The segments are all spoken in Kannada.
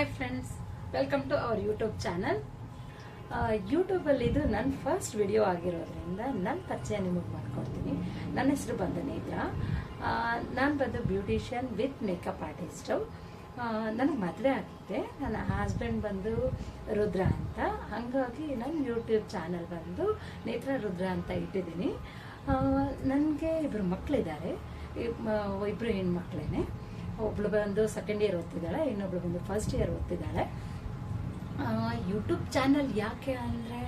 Hi friends, welcome to our YouTube channel. ಯೂಟ್ಯೂಬಲ್ಲಿ ಇದು ನನ್ನ ಫಸ್ಟ್ ವಿಡಿಯೋ ಆಗಿರೋದ್ರಿಂದ ನನ್ನ ಪರಿಚಯ ನಿಮಗೆ ಮಾಡ್ಕೊಡ್ತೀನಿ. ನನ್ನ ಹೆಸರು ಬಂದು ನೇತ್ರ. ನಾನು ಬಂದು ಬ್ಯೂಟಿಷಿಯನ್ ವಿತ್ ಮೇಕಪ್ ಆರ್ಟಿಸ್ಟು. ನನಗೆ ಮದುವೆ ಆಗುತ್ತೆ. ನನ್ನ ಹಸ್ಬೆಂಡ್ ಬಂದು ರುದ್ರ ಅಂತ. ಹಾಗಾಗಿ ನನ್ನ ಯೂಟ್ಯೂಬ್ ಚಾನಲ್ ಬಂದು ನೇತ್ರ ರುದ್ರ ಅಂತ ಇಟ್ಟಿದ್ದೀನಿ. ನನಗೆ ಇಬ್ಬರು ಮಕ್ಕಳಿದ್ದಾರೆ. ಇಬ್ಬರು ಹೆಣ್ಮಕ್ಳೇನೆ. ಒಬ್ಳು ಬಂದು ಸೆಕೆಂಡ್ ಇಯರ್ ಓದ್ತಿದ್ದಾಳೆ, ಇನ್ನೊಬ್ಳು ಬಂದು ಫಸ್ಟ್ ಇಯರ್ ಓದ್ತಿದ್ದಾಳೆ. ಯೂಟ್ಯೂಬ್ ಚಾನಲ್ ಯಾಕೆ ಅಂದರೆ,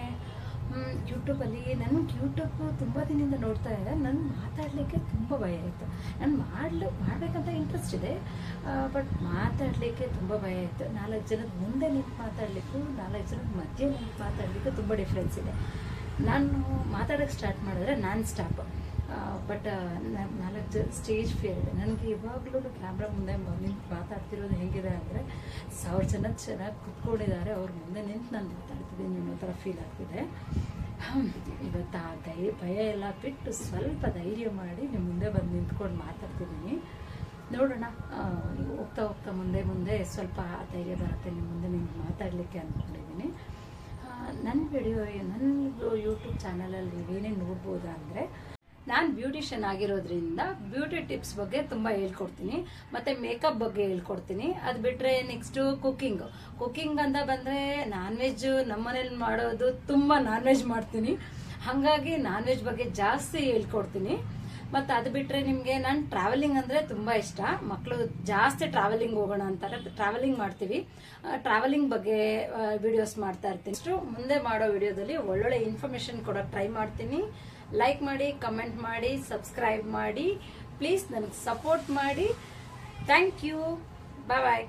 ಯೂಟ್ಯೂಬಲ್ಲಿ ನನಗೆ ಯೂಟ್ಯೂಬ್ ತುಂಬ ದಿನದಿಂದ ನೋಡ್ತಾ ಇದ್ದೆ. ನನಗೆ ಮಾತಾಡಲಿಕ್ಕೆ ತುಂಬ ಭಯ ಇತ್ತು. ನಾನು ಮಾಡಬೇಕಂತ ಇಂಟ್ರೆಸ್ಟ್ ಇದೆ, ಬಟ್ ಮಾತಾಡಲಿಕ್ಕೆ ತುಂಬ ಭಯ ಇತ್ತು. 4 ಜನದ ಮುಂದೆ ನಿಂತು ಮಾತಾಡಲಿಕ್ಕೂ 4 ಜನದ ಮಧ್ಯೆ ನಿಂತು ಮಾತಾಡಲಿಕ್ಕೂ ತುಂಬ ಡಿಫ್ರೆನ್ಸ್ ಇದೆ. ನಾನು ಮಾತಾಡೋಕ್ಕೆ ಸ್ಟಾರ್ಟ್ ಮಾಡಿದ್ರೆ non stop, but 4 stage fear ಇದೆ ನನಗೆ. ಇವಾಗಲೂ ಕ್ಯಾಮ್ರಾ ಮುಂದೆ ನಿಂತು ಮಾತಾಡ್ತಿರೋದು ಹೇಗಿದೆ ಅಂದರೆ, 1000 ಜನ ಚೆನ್ನಾಗಿ ಕುತ್ಕೊಂಡಿದ್ದಾರೆ, ಅವ್ರ ಮುಂದೆ ನಿಂತು ನಾನು ಮಾತಾಡ್ತಿದ್ದೀನಿ ಅನ್ನೋ ಥರ ಫೀಲ್ ಆಗ್ತಿದೆ. ಇವತ್ತು ಆ ಭಯ ಎಲ್ಲ ಬಿಟ್ಟು ಸ್ವಲ್ಪ ಧೈರ್ಯ ಮಾಡಿ ನಿಮ್ಮ ಮುಂದೆ ಬಂದು ನಿಂತ್ಕೊಂಡು ಮಾತಾಡ್ತಿದ್ದೀನಿ. ನೋಡೋಣ, ಹೋಗ್ತಾ ಹೋಗ್ತಾ ಮುಂದೆ ಸ್ವಲ್ಪ ಧೈರ್ಯ ಬರುತ್ತೆ ನಿಮ್ಮ ಮುಂದೆ ನಿಂತು ಮಾತಾಡಲಿಕ್ಕೆ ಅಂದ್ಕೊಂಡಿದ್ದೀನಿ. ನನ್ನ ಯೂಟ್ಯೂಬ್ ಚಾನಲಲ್ಲಿ ನೀವೇನೇನು ನೋಡ್ಬೋದು ಅಂದರೆ, ನಾನು ಬ್ಯೂಟಿಷಿಯನ್ ಆಗಿರೋದ್ರಿಂದ ಬ್ಯೂಟಿ ಟಿಪ್ಸ್ ಬಗ್ಗೆ ತುಂಬ ಹೇಳ್ಕೊಡ್ತೀನಿ, ಮತ್ತು ಮೇಕಪ್ ಬಗ್ಗೆ ಹೇಳ್ಕೊಡ್ತೀನಿ. ಅದು ಬಿಟ್ಟರೆ ನೆಕ್ಸ್ಟು ಕುಕ್ಕಿಂಗ್ ಅಂತ ಬಂದರೆ, ನಾನ್ ವೆಜ್ ನಮ್ಮನೇಲಿ ಮಾಡೋದು ತುಂಬ ನಾನ್ ವೆಜ್ ಮಾಡ್ತೀನಿ. ಹಾಗಾಗಿ ನಾನ್ ವೆಜ್ ಬಗ್ಗೆ ಜಾಸ್ತಿ ಹೇಳ್ಕೊಡ್ತೀನಿ. ಮತ್ತು ಅದು ಬಿಟ್ಟರೆ ನಿಮಗೆ ನಾನು ಟ್ರಾವೆಲಿಂಗ್ ಅಂದರೆ ತುಂಬ ಇಷ್ಟ. ಮಕ್ಕಳು ಜಾಸ್ತಿ ಟ್ರಾವೆಲಿಂಗ್ ಹೋಗೋಣ ಅಂತಾರೆ, ಟ್ರಾವೆಲಿಂಗ್ ಮಾಡ್ತೀವಿ. ಟ್ರಾವೆಲಿಂಗ್ ಬಗ್ಗೆ ವಿಡಿಯೋಸ್ ಮಾಡ್ತಾ ಇರ್ತೀನಿ. ಅಷ್ಟು ಮುಂದೆ ಮಾಡೋ ವಿಡಿಯೋದಲ್ಲಿ ಒಳ್ಳೊಳ್ಳೆ ಇನ್ಫಾರ್ಮೇಷನ್ ಕೊಡೋಕ್ಕೆ ಟ್ರೈ ಮಾಡ್ತೀನಿ. ಲೈಕ್ ಮಾಡಿ, ಕಮೆಂಟ್ ಮಾಡಿ, ಸಬ್ಸ್ಕ್ರೈಬ್ ಮಾಡಿ, ಪ್ಲೀಸ್ ನನಗೆ ಸಪೋರ್ಟ್ ಮಾಡಿ. Thank you. ಬಾಯ್.